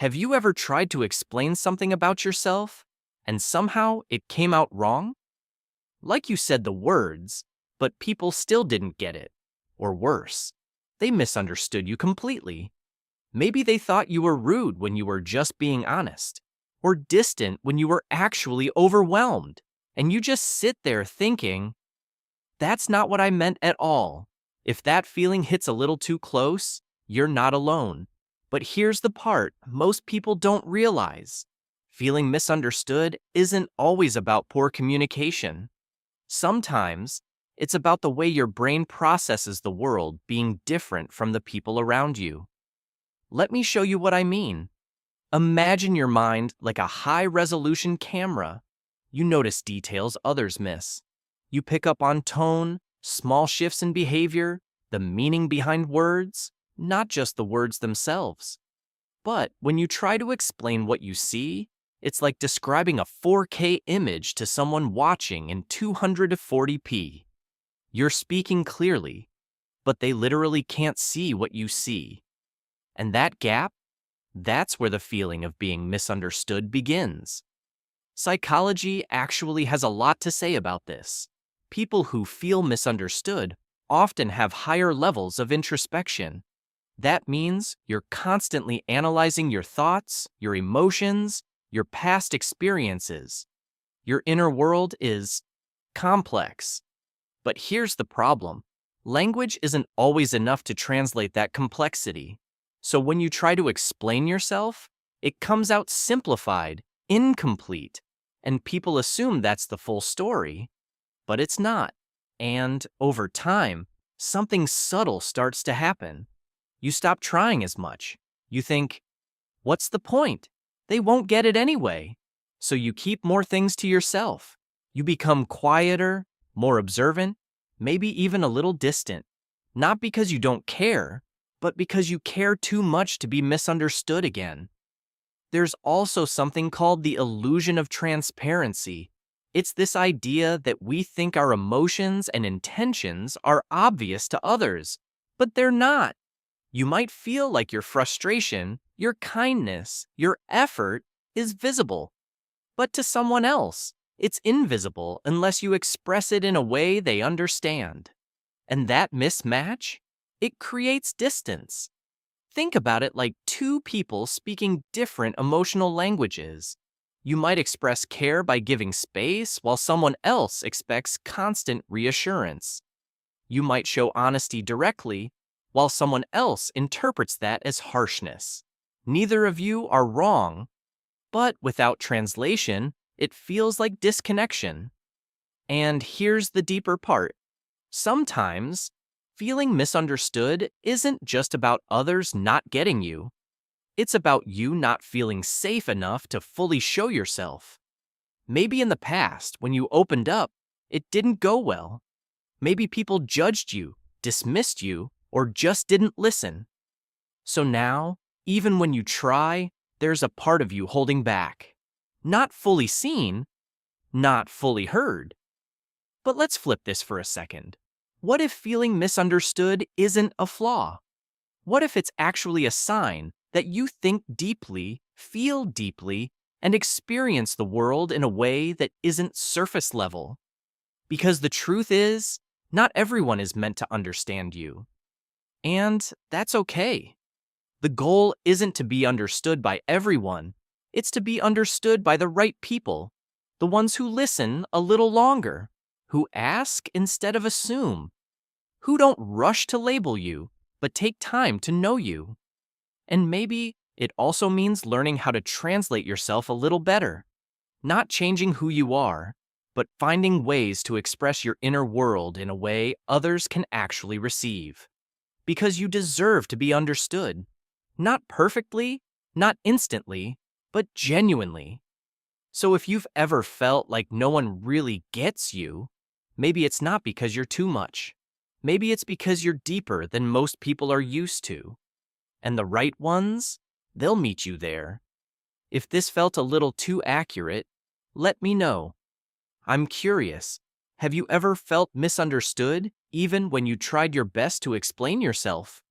Have you ever tried to explain something about yourself, and somehow it came out wrong? Like you said the words, but people still didn't get it. Or worse, they misunderstood you completely. Maybe they thought you were rude when you were just being honest, or distant when you were actually overwhelmed, and you just sit there thinking, that's not what I meant at all. If that feeling hits a little too close, you're not alone. But here's the part most people don't realize. Feeling misunderstood isn't always about poor communication. Sometimes, it's about the way your brain processes the world being different from the people around you. Let me show you what I mean. Imagine your mind like a high-resolution camera. You notice details others miss. You pick up on tone, small shifts in behavior, the meaning behind words, not just the words themselves. But when you try to explain what you see, it's like describing a 4K image to someone watching in 240p. You're speaking clearly, but they literally can't see what you see. And that gap, that's where the feeling of being misunderstood begins. Psychology actually has a lot to say about this. People who feel misunderstood often have higher levels of introspection. That means you're constantly analyzing your thoughts, your emotions, your past experiences. Your inner world is complex. But here's the problem. Language isn't always enough to translate that complexity. So when you try to explain yourself, it comes out simplified, incomplete, and people assume that's the full story. But it's not. And over time, something subtle starts to happen. You stop trying as much. You think, what's the point? They won't get it anyway. So you keep more things to yourself. You become quieter, more observant, maybe even a little distant. Not because you don't care, but because you care too much to be misunderstood again. There's also something called the illusion of transparency. It's this idea that we think our emotions and intentions are obvious to others, but they're not. You might feel like your frustration, your kindness, your effort is visible. But to someone else, it's invisible unless you express it in a way they understand. And that mismatch, it creates distance. Think about it like two people speaking different emotional languages. You might express care by giving space while someone else expects constant reassurance. You might show honesty directly while someone else interprets that as harshness. Neither of you are wrong, but without translation, it feels like disconnection. And here's the deeper part. Sometimes, feeling misunderstood isn't just about others not getting you. It's about you not feeling safe enough to fully show yourself. Maybe in the past, when you opened up, it didn't go well. Maybe people judged you, dismissed you, or just didn't listen. So now, even when you try, there's a part of you holding back. Not fully seen, not fully heard. But let's flip this for a second. What if feeling misunderstood isn't a flaw? What if it's actually a sign that you think deeply, feel deeply, and experience the world in a way that isn't surface level? Because the truth is, not everyone is meant to understand you. And that's okay. The goal isn't to be understood by everyone. It's to be understood by the right people, the ones who listen a little longer, who ask instead of assume, who don't rush to label you, but take time to know you. And maybe it also means learning how to translate yourself a little better, not changing who you are, but finding ways to express your inner world in a way others can actually receive. Because you deserve to be understood. Not perfectly, not instantly, but genuinely. So if you've ever felt like no one really gets you, maybe it's not because you're too much. Maybe it's because you're deeper than most people are used to. And the right ones, they'll meet you there. If this felt a little too accurate, let me know. I'm curious. Have you ever felt misunderstood, even when you tried your best to explain yourself?